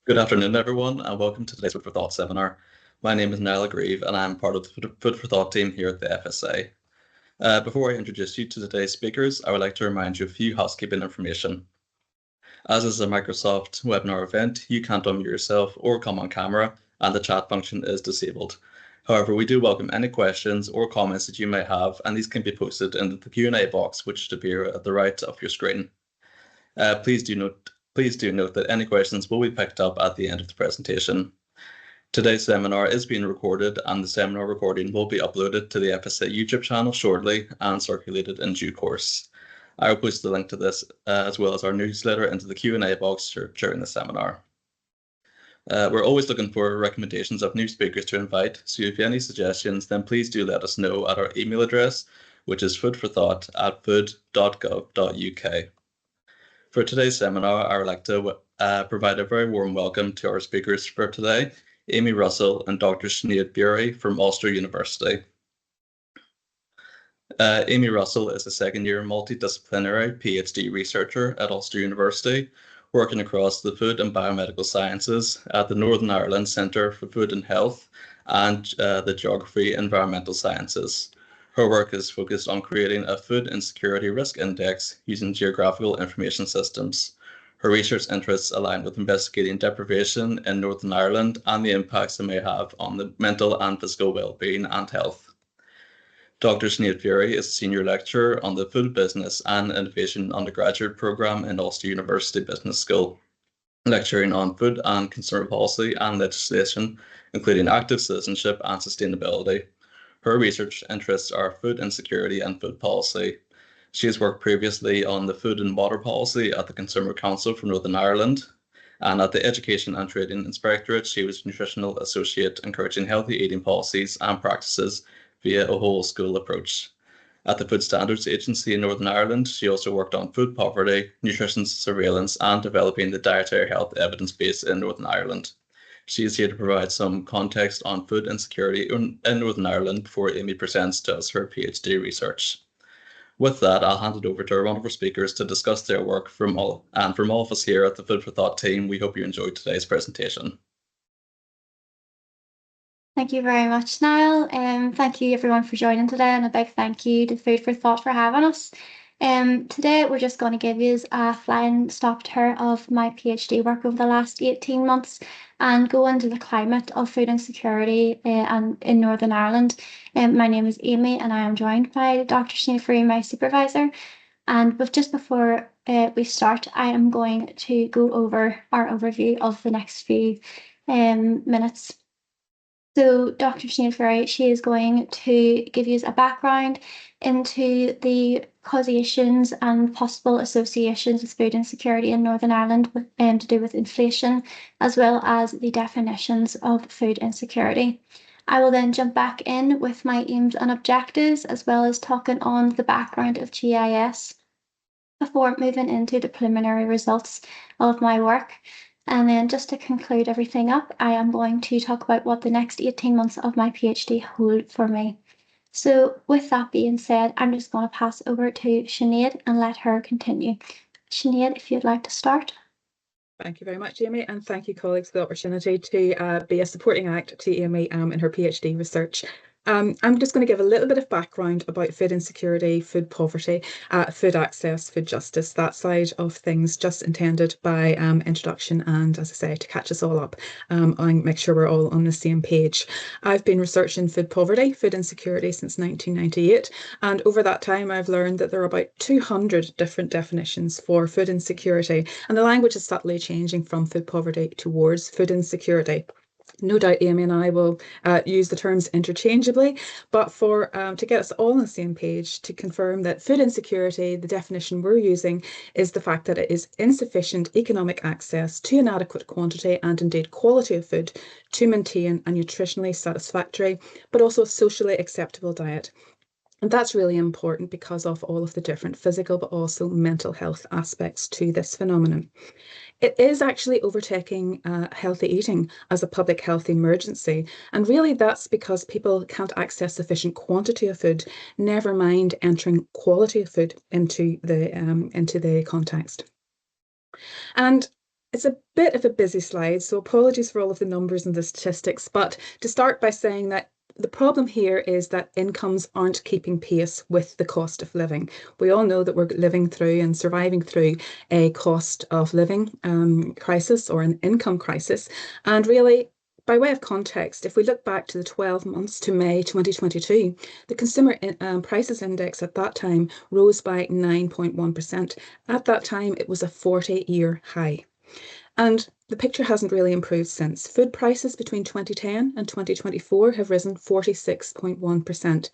Good afternoon, everyone, and welcome to today's Food for Thought seminar. My name is Niall Grieve, and I'm part of the Food for Thought team here at the FSA. Before I introduce you to today's speakers, I would like to remind you of a few housekeeping information. As is a Microsoft webinar event, you can't unmute yourself or come on camera, and the chat function is disabled. However, we do welcome any questions or comments that you may have, and these can be posted in the Q&A box, which should appear at the right of your screen. Please do note that any questions will be picked up at the end of the presentation. Today's seminar is being recorded, and the seminar recording will be uploaded to the FSA YouTube channel shortly and circulated in due course. I will post the link to this as well as our newsletter into the Q&A box during the seminar. We're always looking for recommendations of new speakers to invite, so if you have any suggestions, then please do let us know at our email address, which is foodforthought@food.gov.uk. For today's seminar, I would like to provide a very warm welcome to our speakers for today, Aimee Russell and Dr. Sinéad Furey from Ulster University. Aimee Russell is a second-year multidisciplinary PhD researcher at Ulster University, working across the food and biomedical sciences at the Northern Ireland Centre for Food and Health and the Geography Environmental Sciences. Her work is focused on creating a food insecurity risk index using geographical information systems. Her research interests align with investigating deprivation in Northern Ireland and the impacts it may have on the mental and physical well-being and health. Dr. Sinéad Furey is a senior lecturer on the Food Business and Innovation undergraduate programme in Ulster University Business School, lecturing on food and consumer policy and legislation, including active citizenship and sustainability. Her research interests are food insecurity and food policy. She has worked previously on the food and water policy at the Consumer Council for Northern Ireland, and at the Education and Training Inspectorate, she was nutritional associate, encouraging healthy eating policies and practices via a whole school approach. At the Food Standards Agency in Northern Ireland, she also worked on food poverty, nutrition surveillance, and developing the dietary health evidence base in Northern Ireland. She is here to provide some context on food insecurity in Northern Ireland before Aimee presents to us her PhD research. With that, I'll hand it over to one of our speakers to discuss their work from all of us here at the Food for Thought team. We hope you enjoyed today's presentation. Thank you very much, Niall. Thank you everyone for joining today, and a big thank you to Food for Thought for having us. Today we're just going to give you a flying stop tour of my PhD work over the last 18 months and go into the climate of food insecurity and in Northern Ireland. My name is Aimee, and I am joined by Dr. Sinéad Furey, my supervisor. And just before we start, I am going to go over our overview of the next few minutes. So Dr. Sinéad Furey, she is going to give you a background into the causations and possible associations with food insecurity in Northern Ireland to do with inflation, as well as the definitions of food insecurity. I will then jump back in with my aims and objectives, as well as talking on the background of GIS before moving into the preliminary results of my work. And then just to conclude everything up, I am going to talk about what the next 18 months of my PhD hold for me. So with that being said, I'm just going to pass over to Sinéad and let her continue. Sinéad, if you'd like to start. Thank you very much, Aimee, and thank you, colleagues, for the opportunity to be a supporting act to Aimee in her PhD research. I'm just going to give a little bit of background about food insecurity, food poverty, food access, food justice, that side of things, just intended by introduction and, as I say, to catch us all up and make sure we're all on the same page. I've been researching food poverty, food insecurity since 1998, and over that time I've learned that there are about 200 different definitions for food insecurity, and the language is subtly changing from food poverty towards food insecurity. No doubt Aimee and I will use the terms interchangeably, but to get us all on the same page, to confirm that food insecurity, the definition we're using, is the fact that it is insufficient economic access to an adequate quantity and indeed quality of food to maintain a nutritionally satisfactory but also socially acceptable diet. And that's really important because of all of the different physical but also mental health aspects to this phenomenon. It is actually overtaking healthy eating as a public health emergency. And really that's because people can't access sufficient quantity of food, never mind entering quality of food into the context. And It's a bit of a busy slide, so apologies for all of the numbers and the statistics, but to start by saying that the problem here is that incomes aren't keeping pace with the cost of living. We all know that we're living through and surviving through a cost of living crisis or an income crisis. And really, by way of context, if we look back to the 12 months to May 2022, the Consumer Prices Index at that time rose by 9.1%. At that time, it was a 40-year high. And the picture hasn't really improved since. Food prices between 2010 and 2024 have risen 46.1%.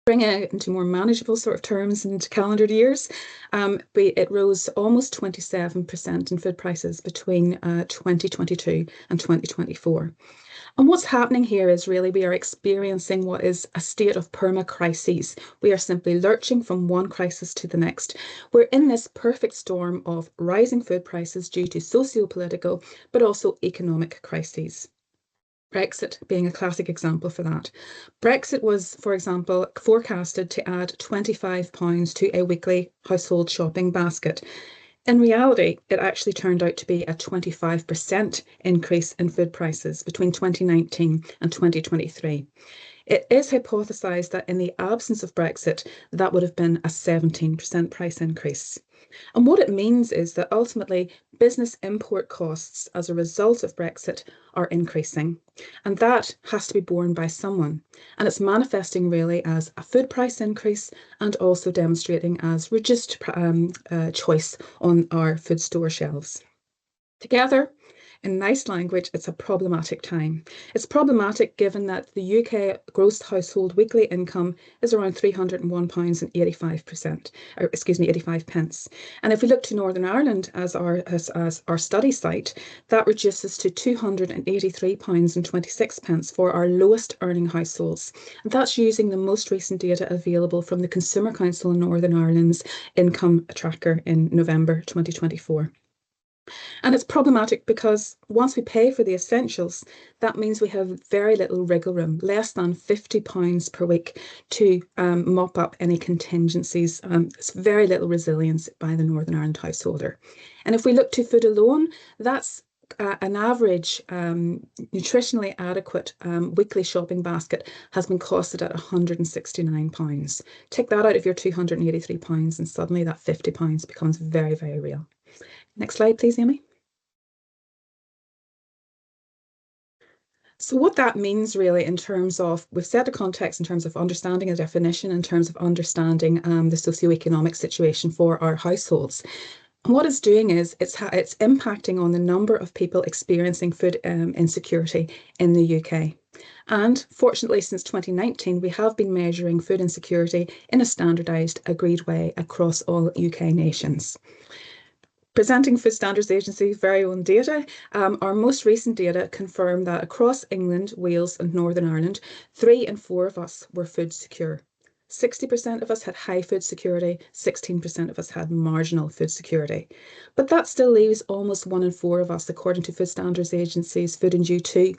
Bringing it into more manageable sort of terms and calendar years, it rose almost 27% in food prices between 2022 and 2024. And what's happening here is really we are experiencing what is a state of perma-crises. We are simply lurching from one crisis to the next. We're in this perfect storm of rising food prices due to socio-political, but also economic crises. Brexit being a classic example for that. Brexit was, for example, forecasted to add £25 to a weekly household shopping basket. In reality, it actually turned out to be a 25% increase in food prices between 2019 and 2023. It is hypothesised that in the absence of Brexit, that would have been a 17% price increase. And what it means is that ultimately business import costs as a result of Brexit are increasing. And that has to be borne by someone. And it's manifesting really as a food price increase and also demonstrating as reduced choice on our food store shelves. Together, in nice language, it's a problematic time. It's problematic given that the UK gross household weekly income is around £301.85. And if we look to Northern Ireland as our study site, that reduces to £283.26 for our lowest earning households. And that's using the most recent data available from the Consumer Council in Northern Ireland's income tracker in November 2024. And it's problematic because once we pay for the essentials, that means we have very little wriggle room, less than £50 per week to mop up any contingencies. It's very little resilience by the Northern Ireland householder. And if we look to food alone, that's an average nutritionally adequate weekly shopping basket has been costed at £169. Take that out of your £283 and suddenly that £50 becomes very, very real. Next slide, please, Aimee. So what that means really in terms of, we've set the context in terms of understanding a definition, in terms of understanding the socioeconomic situation for our households. And what it's doing is it's impacting on the number of people experiencing food insecurity in the UK. And fortunately, since 2019, we have been measuring food insecurity in a standardised, agreed way across all UK nations. Presenting Food Standards Agency's very own data, our most recent data confirm that across England, Wales and Northern Ireland, 3 in 4 of us were food secure. 60% of us had high food security, 16% of us had marginal food security. But that still leaves almost 1 in 4 of us, according to Food Standards Agency's Food and Due 2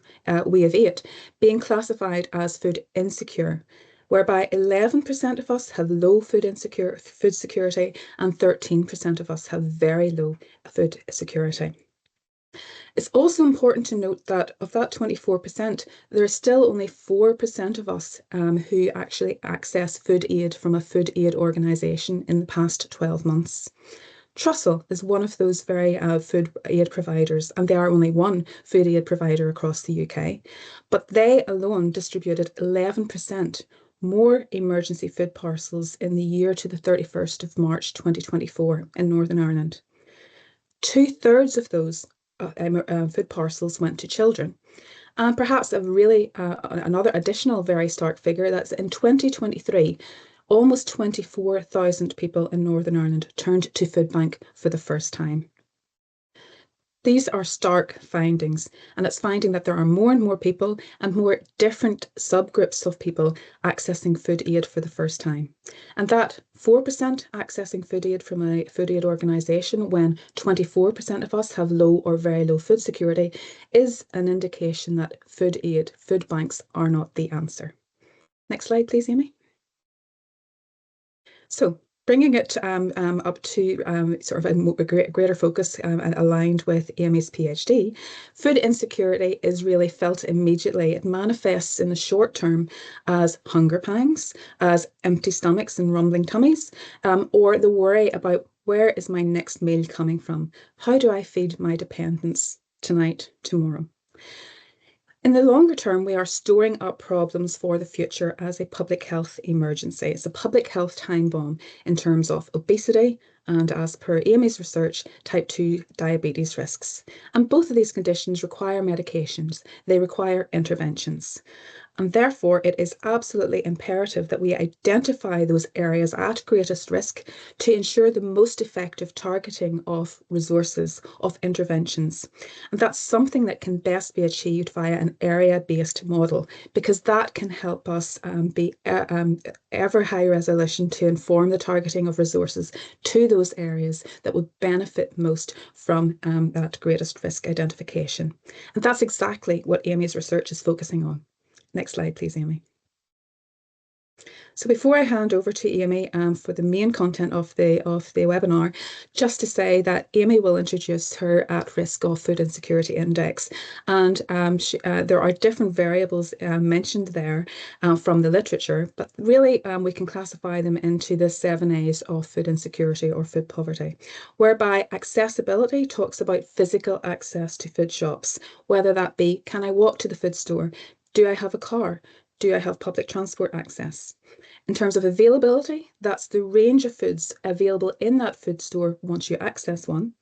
Way of 8, being classified as food insecure, whereby 11% of us have low food security and 13% of us have very low food security. It's also important to note that of that 24%, there are still only 4% of us who actually access food aid from a food aid organisation in the past 12 months. Trussell is one of those very food aid providers, and they are only one food aid provider across the UK. But they alone distributed 11% more emergency food parcels in the year to the 31st of March 2024 in Northern Ireland. 2/3 of those food parcels went to children. And perhaps another additional very stark figure, that's in 2023, almost 24,000 people in Northern Ireland turned to Food Bank for the first time. These are stark findings, and it's finding that there are more and more people and more different subgroups of people accessing food aid for the first time. And that 4% accessing food aid from a food aid organisation when 24% of us have low or very low food security is an indication that food aid, food banks are not the answer. Next slide, please, Aimee. So bringing it up to sort of a greater focus and aligned with Aimee's PhD, food insecurity is really felt immediately. It manifests in the short term as hunger pangs, as empty stomachs and rumbling tummies, or the worry about where is my next meal coming from? How do I feed my dependents tonight, tomorrow? In the longer term, we are storing up problems for the future as a public health emergency. It's a public health time bomb in terms of obesity and, as per Aimee's research, type 2 diabetes risks. And both of these conditions require medications. They require interventions. And therefore, it is absolutely imperative that we identify those areas at greatest risk to ensure the most effective targeting of resources, of interventions. And that's something that can best be achieved via an area-based model, because that can help us be ever high resolution to inform the targeting of resources to those areas that would benefit most from that greatest risk identification. And that's exactly what Aimee's research is focusing on. Next slide, please, Aimee. So before I hand over to Aimee for the main content of the webinar, just to say that Aimee will introduce her at-risk of food insecurity index, and there are different variables mentioned there from the literature, but really we can classify them into the 7 A's of food insecurity or food poverty, whereby accessibility talks about physical access to food shops, whether that be, can I walk to the food store? Do I have a car? Do I have public transport access? In terms of availability, that's the range of foods available in that food store once you access one.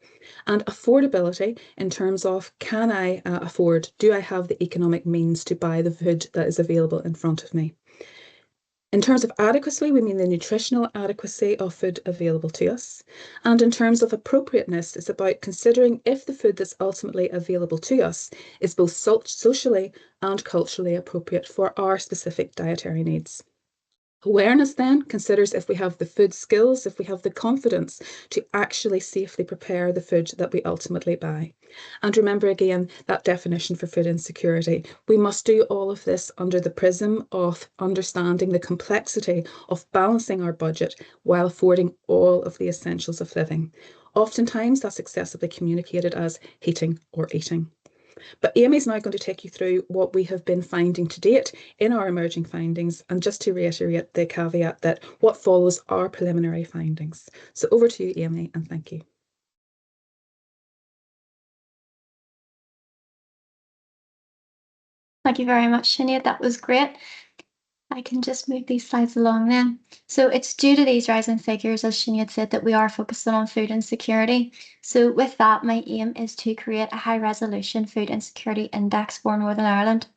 And affordability in terms of, can I afford, do I have the economic means to buy the food that is available in front of me? In terms of adequacy, we mean the nutritional adequacy of food available to us. And in terms of appropriateness, it's about considering if the food that's ultimately available to us is both socially and culturally appropriate for our specific dietary needs. Awareness then considers if we have the food skills, if we have the confidence to actually safely prepare the food that we ultimately buy. And remember again that definition for food insecurity. We must do all of this under the prism of understanding the complexity of balancing our budget while affording all of the essentials of living. Oftentimes that's accessibly communicated as heating or eating. But Aimee's now going to take you through what we have been finding to date in our emerging findings, and just to reiterate the caveat that what follows are preliminary findings. So over to you, Aimee, and thank you. Thank you very much, Sinead. That was great. I can just move these slides along then. So it's due to these rising figures, as Sinead said, that we are focusing on food insecurity. So with that, my aim is to create a high resolution food insecurity index for Northern Ireland.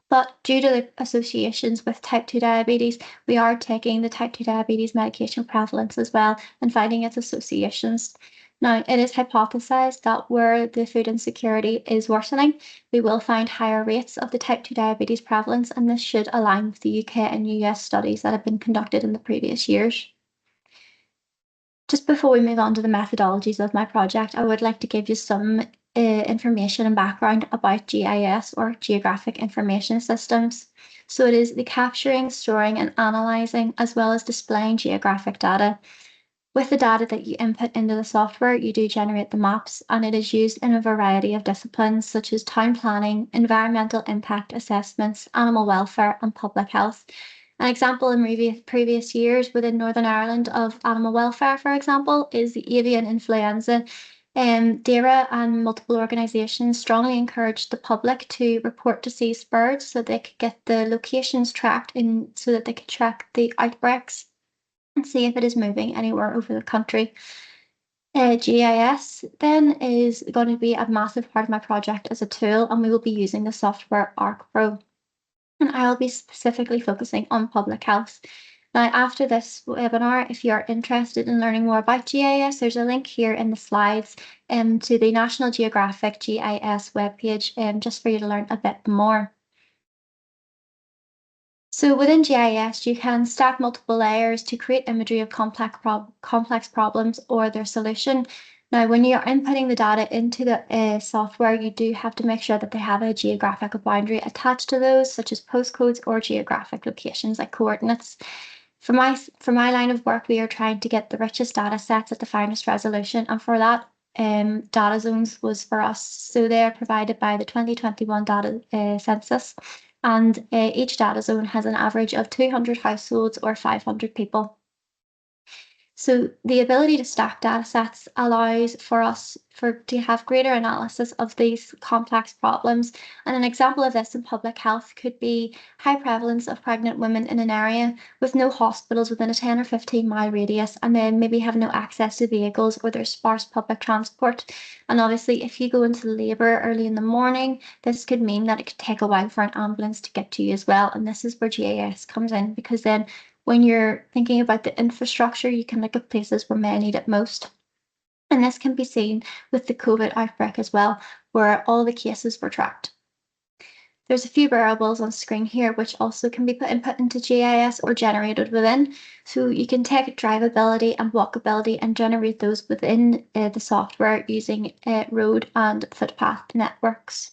But due to the associations with type 2 diabetes, we are taking the type 2 diabetes medication prevalence as well and finding its associations. Now, it is hypothesized that where the food insecurity is worsening, we will find higher rates of the type 2 diabetes prevalence, and this should align with the UK and US studies that have been conducted in the previous years. Just before we move on to the methodologies of my project, I would like to give you some information and background about GIS, or Geographic Information Systems. So it is the capturing, storing, and analysing, as well as displaying geographic data. With the data that you input into the software, you do generate the maps, and it is used in a variety of disciplines such as town planning, environmental impact assessments, animal welfare, and public health. An example in previous years within Northern Ireland of animal welfare, for example, is the avian influenza. DAERA and multiple organisations strongly encouraged the public to report deceased birds so they could get the locations tracked so that they could track the outbreaks and see if it is moving anywhere over the country. GIS then is going to be a massive part of my project as a tool, and we will be using the software ArcPro. And I'll be specifically focusing on public health. Now, after this webinar, if you are interested in learning more about GIS, there's a link here in the slides to the National Geographic GIS webpage just for you to learn a bit more. So within GIS, you can stack multiple layers to create imagery of complex problems or their solution. Now, when you're inputting the data into the software, you do have to make sure that they have a geographical boundary attached to those, such as postcodes or geographic locations like coordinates. For my line of work, we are trying to get the richest data sets at the finest resolution, and for that, data zones was for us. So they are provided by the 2021 data census, and each data zone has an average of 200 households or 500 people. So the ability to stack data sets allows for us to have greater analysis of these complex problems. And an example of this in public health could be high prevalence of pregnant women in an area with no hospitals within a 10 or 15 mile radius, and then maybe have no access to vehicles or there's sparse public transport. And obviously, if you go into labour early in the morning, this could mean that it could take a while for an ambulance to get to you as well. And this is where GIS comes in, because then when you're thinking about the infrastructure, you can look at places where men need it most. And this can be seen with the COVID outbreak as well, where all the cases were tracked. There's a few variables on screen here, which also can be input into GIS or generated within. So you can take drivability and walkability and generate those within the software using road and footpath networks.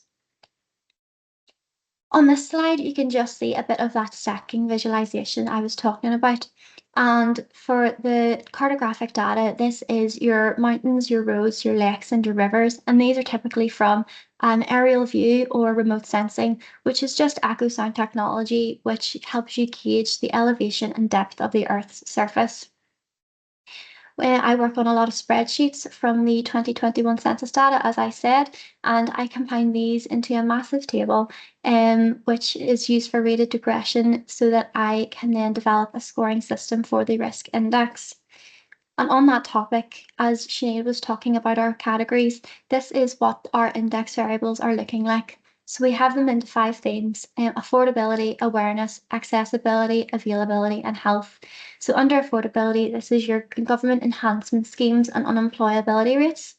On this slide, you can just see a bit of that stacking visualization I was talking about. And for the cartographic data, this is your mountains, your roads, your lakes, and your rivers. And these are typically from an aerial view or remote sensing, which is just echo sound technology, which helps you gauge the elevation and depth of the Earth's surface. I work on a lot of spreadsheets from the 2021 census data, as I said, and I combine these into a massive table, which is used for rated regression so that I can then develop a scoring system for the risk index. And on that topic, as Sinead was talking about our categories, this is what our index variables are looking like. So we have them into 5 themes: affordability, awareness, accessibility, availability, and health. So under affordability, this is your government enhancement schemes and unemployability rates,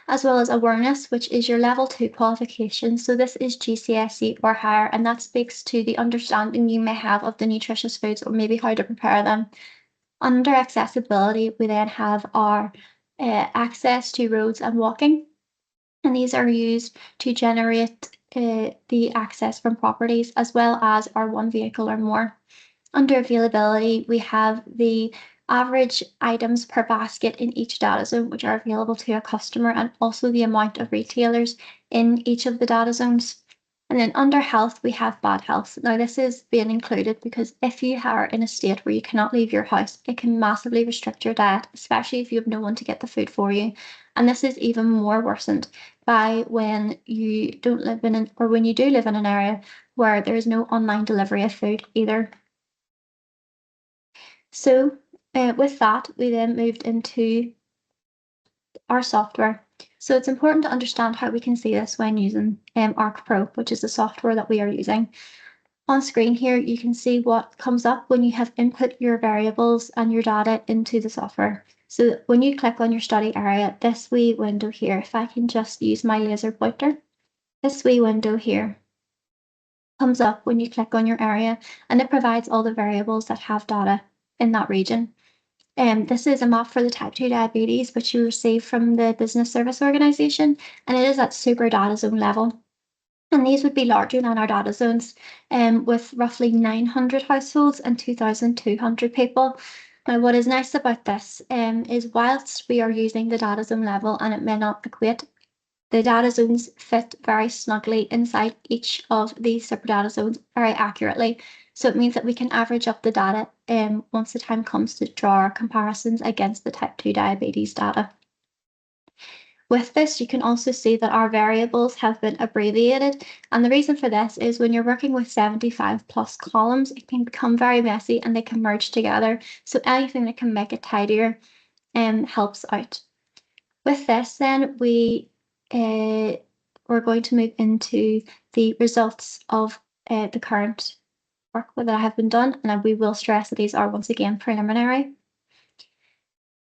as well as awareness, which is your level 2 qualification. So this is GCSE or higher, and that speaks to the understanding you may have of the nutritious foods or maybe how to prepare them. Under accessibility, we then have our access to roads and walking. And these are used to generate the access from properties, as well as our one vehicle or more. Under availability, we have the average items per basket in each data zone, which are available to a customer, and also the amount of retailers in each of the data zones. And then under health, we have bad health. Now, this is being included because if you are in a state where you cannot leave your house, it can massively restrict your diet, especially if you have no one to get the food for you. And this is even more worsened by when you don't live in or when you do live in an area where there is no online delivery of food either. So with that, we then moved into our software. So it's important to understand how we can see this when using Arc Pro, which is the software that we are using. On screen here, you can see what comes up when you have input your variables and your data into the software. So when you click on your study area, this wee window here, if I can just use my laser pointer, this wee window here comes up when you click on your area, and it provides all the variables that have data in that region. This is a map for the type 2 diabetes, which you receive from the Business Service Organisation, and it is at super data zone level. And these would be larger than our data zones, with roughly 900 households and 2,200 people. Now, what is nice about this is whilst we are using the data zone level and it may not equate, the data zones fit very snugly inside each of these super data zones very accurately. So it means that we can average up the data once the time comes to draw our comparisons against the type 2 diabetes data. With this, you can also see that our variables have been abbreviated. And the reason for this is when you're working with 75 plus columns, it can become very messy and they can merge together. So anything that can make it tidier helps out. With this, then we're going to move into the results of the current work that have been done, and we will stress that these are once again preliminary.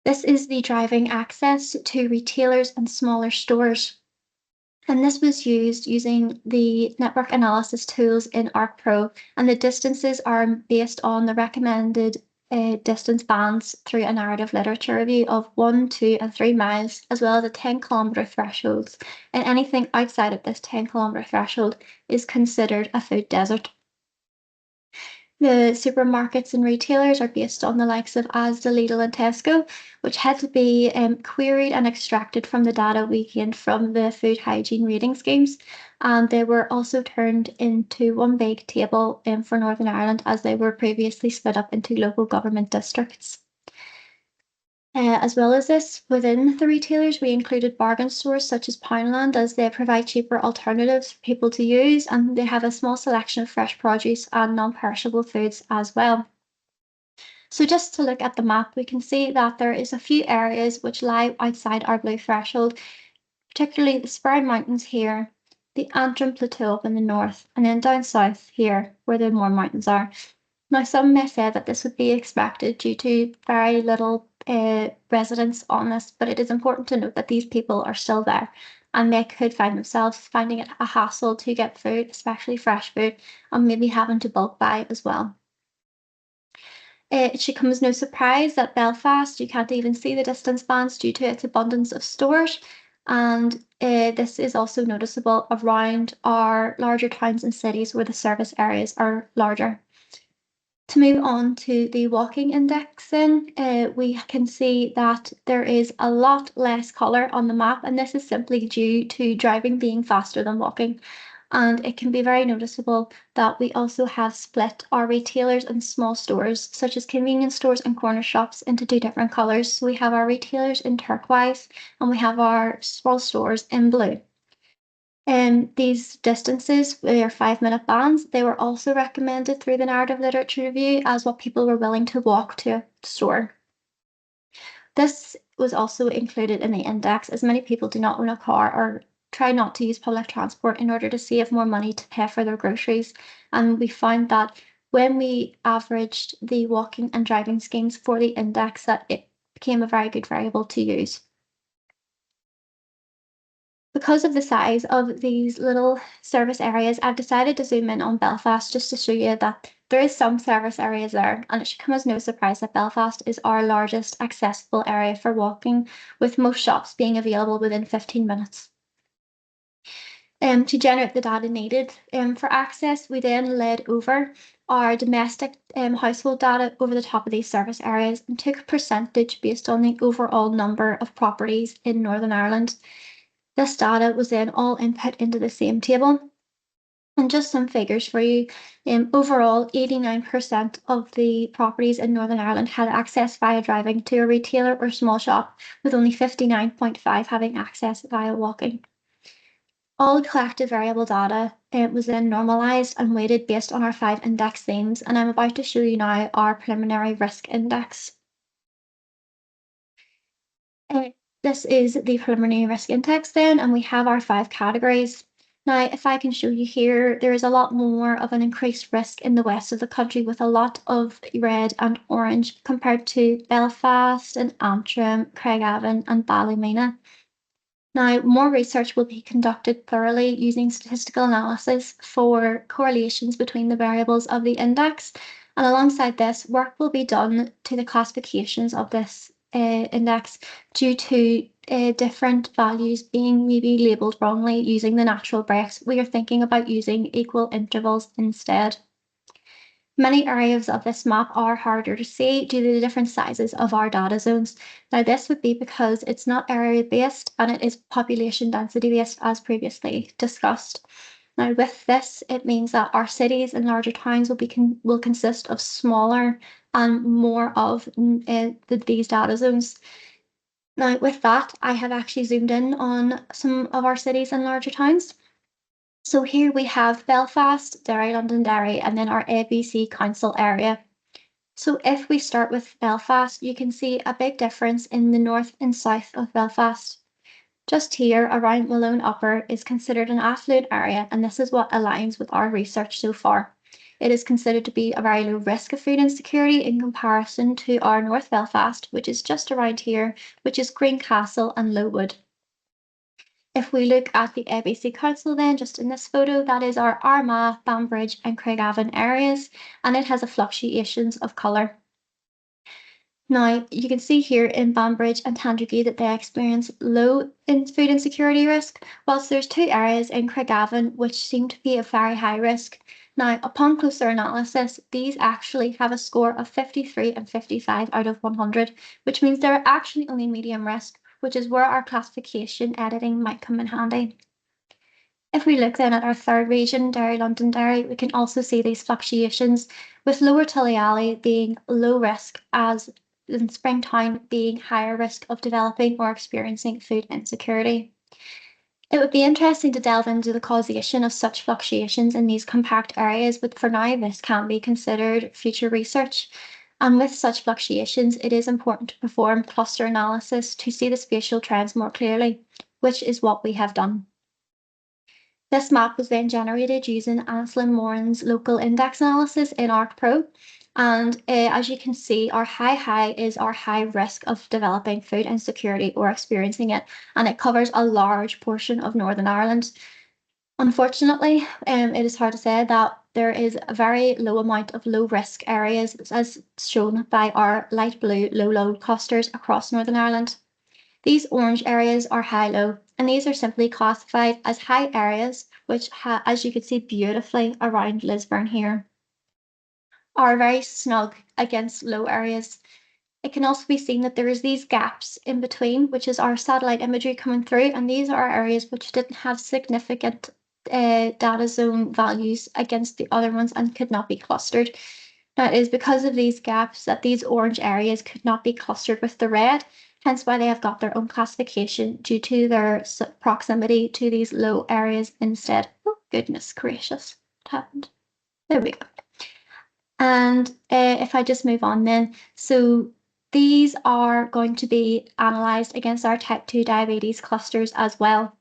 This is the driving access to retailers and smaller stores. And this was used using the network analysis tools in Arc Pro, and the distances are based on the recommended distance bands through a narrative literature review of 1, 2, and 3 miles, as well as a 10-kilometre thresholds. And anything outside of this 10-kilometre threshold is considered a food desert. The supermarkets and retailers are based on the likes of Asda, Lidl and Tesco, which had to be queried and extracted from the data we gained from the food hygiene rating schemes. And they were also turned into one big table for Northern Ireland, as they were previously split up into local government districts. As well as this, within the retailers, we included bargain stores such as Poundland, as they provide cheaper alternatives for people to use, and they have a small selection of fresh produce and non-perishable foods as well. So just to look at the map, we can see that there is a few areas which lie outside our blue threshold, particularly the Spurn Mountains here, the Antrim Plateau up in the north, and then down south here, where the Mourne Mountains are. Now, some may say that this would be expected due to very little residents on this, but it is important to note that these people are still there, and they could find themselves finding it a hassle to get food, especially fresh food, and maybe having to bulk buy as well. It should come as no surprise that Belfast, you can't even see the distance bands due to its abundance of stores, and this is also noticeable around our larger towns and cities where the service areas are larger. To move on to the walking index then, we can see that there is a lot less colour on the map, and this is simply due to driving being faster than walking. And it can be very noticeable that we also have split our retailers and small stores, such as convenience stores and corner shops, into two different colours. So we have our retailers in turquoise and we have our small stores in blue. These distances were 5-minute bands. They were also recommended through the narrative literature review as what people were willing to walk to a store. This was also included in the index, as many people do not own a car or try not to use public transport in order to save more money to pay for their groceries. And we found that when we averaged the walking and driving schemes for the index, that it became a very good variable to use. Because of the size of these little service areas, I've decided to zoom in on Belfast just to show you that there is some service areas there, and it should come as no surprise that Belfast is our largest accessible area for walking, with most shops being available within 15 minutes. To generate the data needed for access, we then laid over our domestic household data over the top of these service areas and took a percentage based on the overall number of properties in Northern Ireland. This data was then all input into the same table. And just some figures for you. Overall, 89% of the properties in Northern Ireland had access via driving to a retailer or small shop, with only 59.5% having access via walking. All collected variable data was then normalised and weighted based on our 5 index themes, and I'm about to show you now our preliminary risk index. This is the preliminary risk index then, and we have our 5 categories. Now, if I can show you here, there is a lot more of an increased risk in the west of the country, with a lot of red and orange compared to Belfast and Antrim, Craigavon and Ballymena. Now, more research will be conducted thoroughly using statistical analysis for correlations between the variables of the index, and alongside this, work will be done to the classifications of this index due to different values being maybe labelled wrongly using the natural breaks. We are thinking about using equal intervals instead. Many areas of this map are harder to see due to the different sizes of our data zones. Now, this would be because it's not area-based and it is population density-based, as previously discussed. Now, with this, it means that our cities and larger towns will consist of smaller and more of these data zones. Now, with that, I have actually zoomed in on some of our cities and larger towns. So here we have Belfast, Derry, Londonderry, and then our ABC Council area. So if we start with Belfast, you can see a big difference in the north and south of Belfast. Just here around Malone Upper is considered an affluent area, and this is what aligns with our research so far. It is considered to be a very low risk of food insecurity in comparison to our North Belfast, which is just around here, which is Greencastle and Lowood. If we look at the ABC Council then, just in this photo, that is our Armagh, Banbridge and Craigavon areas, and it has a fluctuations of colour. Now, you can see here in Banbridge and Tandragee that they experience low food insecurity risk, whilst there's 2 areas in Craigavon which seem to be of very high risk. Now, upon closer analysis, these actually have a score of 53 and 55 out of 100, which means they're actually only medium risk, which is where our classification editing might come in handy. If we look then at our third region, Derry, Londonderry, we can also see these fluctuations, with Lower Tullyalley being low risk, as in Springtown being higher risk of developing or experiencing food insecurity. It would be interesting to delve into the causation of such fluctuations in these compact areas, but for now this can be considered future research. And with such fluctuations, it is important to perform cluster analysis to see the spatial trends more clearly, which is what we have done. This map was then generated using Anselm Moran's local index analysis in ArcPro. And as you can see, our high is our high risk of developing food insecurity or experiencing it, and it covers a large portion of Northern Ireland. Unfortunately, it is hard to say that there is a very low amount of low risk areas, as shown by our light blue low load clusters across Northern Ireland. These orange areas are high low, and these are simply classified as high areas, which, as you can see beautifully around Lisburn here, are very snug against low areas. It can also be seen that there is these gaps in between, which is our satellite imagery coming through, and these are areas which didn't have significant data zone values against the other ones and could not be clustered. Now, it is because of these gaps that these orange areas could not be clustered with the red, hence why they have got their own classification due to their proximity to these low areas instead. Oh, goodness gracious, what happened? There we go. And if I just move on then, so these are going to be analysed against our type 2 diabetes clusters as well.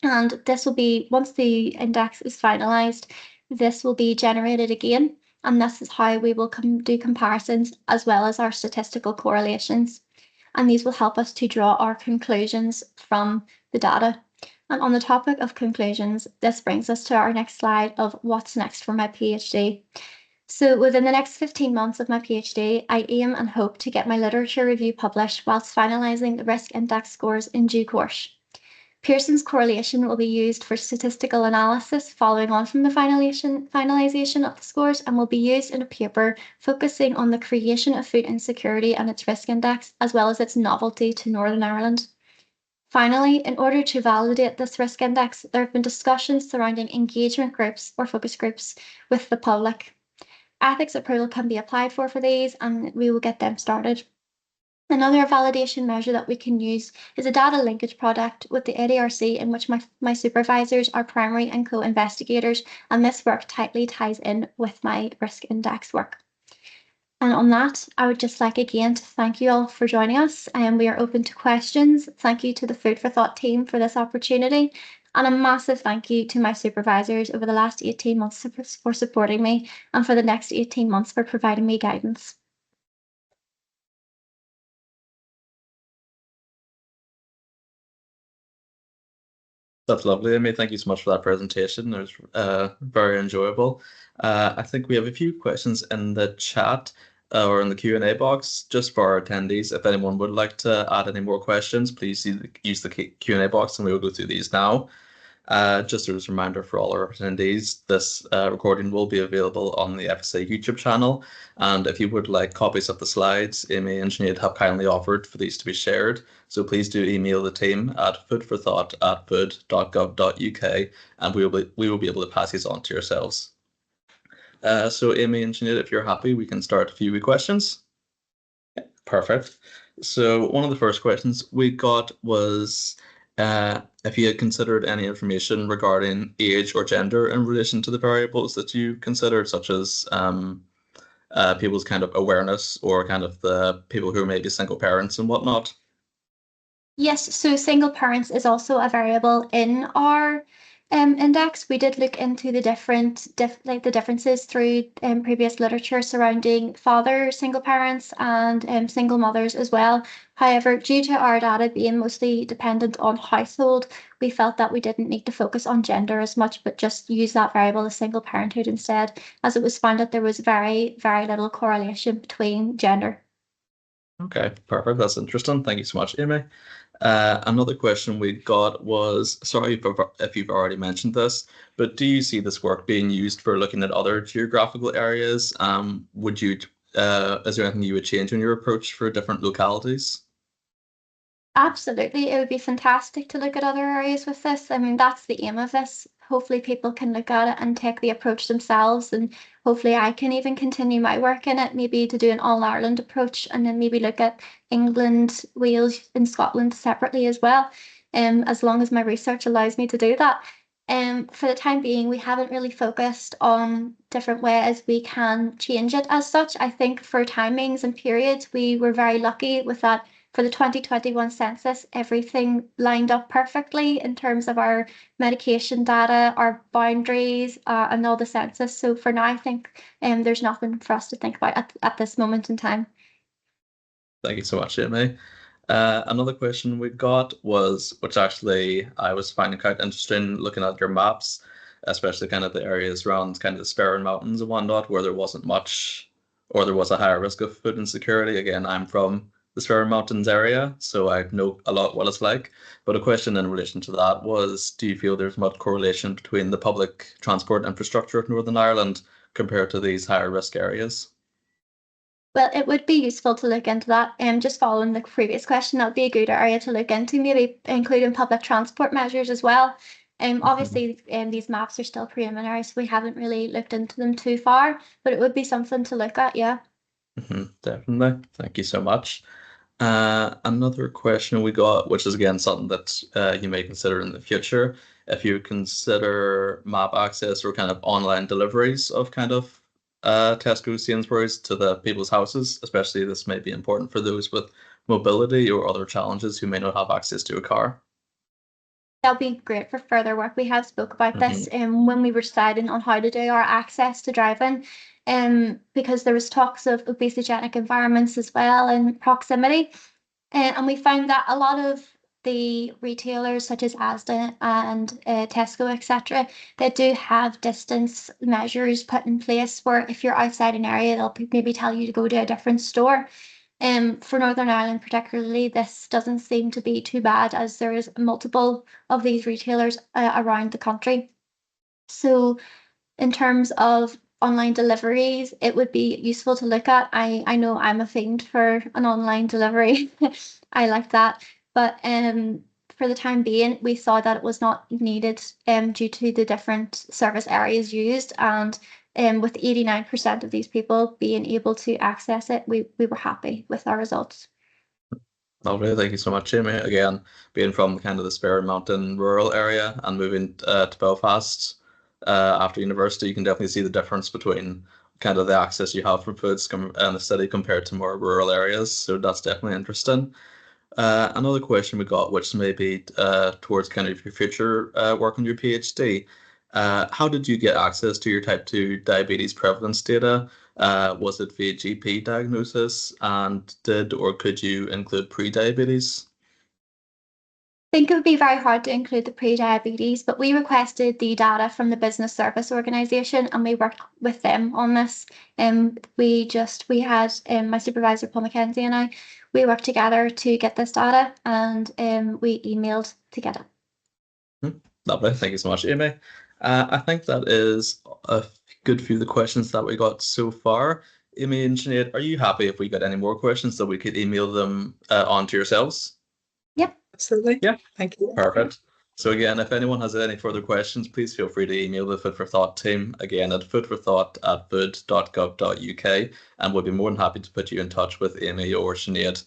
And this will be, once the index is finalised, this will be generated again. And this is how we will do comparisons as well as our statistical correlations. And these will help us to draw our conclusions from the data. And on the topic of conclusions, this brings us to our next slide of what's next for my PhD. So within the next 15 months of my PhD, I aim and hope to get my literature review published whilst finalising the risk index scores in due course. Pearson's correlation will be used for statistical analysis following on from the finalisation of the scores, and will be used in a paper focusing on the creation of food insecurity and its risk index, as well as its novelty to Northern Ireland. Finally, in order to validate this risk index, there have been discussions surrounding engagement groups or focus groups with the public. Ethics approval can be applied for these, and we will get them started. Another validation measure that we can use is a data linkage product with the ADRC, in which my supervisors are primary and co-investigators, and this work tightly ties in with my risk index work. And on that, I would just like again to thank you all for joining us, and we are open to questions. Thank you to the Food for Thought team for this opportunity, and a massive thank you to my supervisors over the last 18 months for supporting me, and for the next 18 months for providing me guidance. That's lovely, Aimee. Thank you so much for that presentation. It was very enjoyable. I think we have a few questions in the chat or in the Q&A box just for our attendees. If anyone would like to add any more questions, please use the Q&A box and we will go through these now. Just as a reminder for all our attendees, this recording will be available on the FSA YouTube channel, and if you would like copies of the slides, Aimee and Sinead have kindly offered for these to be shared, so please do email the team at foodforthought@food.gov.uk, and we will be able to pass these on to yourselves. So Aimee and Sinead, if you're happy, we can start a few questions. Perfect. So one of the first questions we got was if you had considered any information regarding age or gender in relation to the variables that you considered, such as people's kind of awareness or kind of the people who are maybe single parents and whatnot. Yes, so single parents is also a variable in our index. We did look into the differences through previous literature surrounding single parents and single mothers as well. However, due to our data being mostly dependent on household, we felt that we didn't need to focus on gender as much, but just use that variable as single parenthood instead, as it was found that there was very, very little correlation between gender. Okay, perfect. That's interesting. Thank you so much, Aimee. Another question we got was, sorry if you've already mentioned this, but do you see this work being used for looking at other geographical areas? Is there anything you would change in your approach for different localities? Absolutely, it would be fantastic to look at other areas with this. I mean, that's the aim of this. Hopefully people can look at it and take the approach themselves, and hopefully I can even continue my work in it, maybe to do an all-Ireland approach, and then maybe look at England, Wales and Scotland separately as well, as long as my research allows me to do that. For the time being, we haven't really focused on different ways we can change it as such. I think for timings and periods, we were very lucky with that. For the 2021 census, everything lined up perfectly in terms of our medication data, our boundaries, and all the census. So for now, I think there's nothing for us to think about at this moment in time. Thank you so much, Aimee. Another question we got was, which actually I was finding quite interesting looking at your maps, especially kind of the areas around kind of the Sparrow Mountains and whatnot, where there wasn't much, or there was a higher risk of food insecurity. Again, I'm from the Sparrow Mountains area, so I know a lot what it's like. But a question in relation to that was, do you feel there's much correlation between the public transport infrastructure of Northern Ireland compared to these higher risk areas? Well, it would be useful to look into that. Just following the previous question, that would be a good area to look into, maybe including public transport measures as well. Obviously, these maps are still preliminary, so we haven't really looked into them too far, but it would be something to look at, yeah. Definitely. Thank you so much. Another question we got, which is again something that you may consider in the future, if you consider map access or kind of online deliveries of kind of Tesco, Sainsbury's to the people's houses, especially this may be important for those with mobility or other challenges who may not have access to a car. That'll be great for further work. We have spoke about this when we were deciding on how to do our access to driving, because there was talks of obesogenic environments as well and proximity. And we found that a lot of the retailers such as Asda and Tesco, etc., they do have distance measures put in place where if you're outside an area, they'll maybe tell you to go to a different store. For Northern Ireland particularly, this doesn't seem to be too bad as there is multiple of these retailers around the country. So in terms of online deliveries, it would be useful to look at. I know I'm a fiend for an online delivery. I like that. But for the time being, we saw that it was not needed due to the different service areas used. And with 89% of these people being able to access it, we were happy with our results. Lovely, thank you so much, Aimee. Again, being from kind of the Sparrow Mountain rural area and moving to Belfast after university, you can definitely see the difference between kind of the access you have for foods in the city compared to more rural areas. So that's definitely interesting. Another question we got, which may be towards kind of your future work on your PhD. How did you get access to your type 2 diabetes prevalence data? Was it via GP diagnosis, and did or could you include pre-diabetes? I think it would be very hard to include the pre-diabetes, but we requested the data from the Business Service Organisation and we worked with them on this. We had my supervisor Paul McKenzie and I, we worked together to get this data and we emailed to get it. Lovely, thank you so much, Aimee. I think that is a good few of the questions that we got so far. Aimee and Sinead, are you happy if we got any more questions that we could email them on to yourselves? Yep. Absolutely. Yeah. Thank you. Perfect. So again, if anyone has any further questions, please feel free to email the Food for Thought team, again at foodforthought@food.gov.uk, and we'll be more than happy to put you in touch with Aimee or Sinead.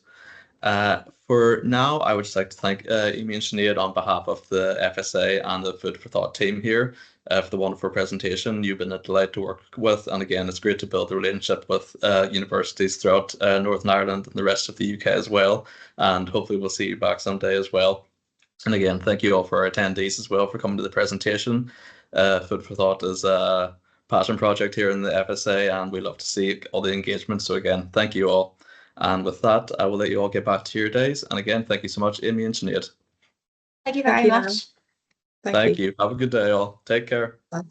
For now, I would just like to thank Aimee and Sinead on behalf of the FSA and the Food for Thought team here for the wonderful presentation. You've been a delight to work with, and again, it's great to build a relationship with universities throughout Northern Ireland and the rest of the UK as well, and hopefully we'll see you back someday as well. And again, thank you all for our attendees as well for coming to the presentation. Food for Thought is a passion project here in the FSA, and we love to see all the engagement. So again, thank you all. And with that, I will let you all get back to your days. And again, thank you so much, Aimee and Sinead. Thank you very much. Thank you. Have a good day, all. Take care. Bye.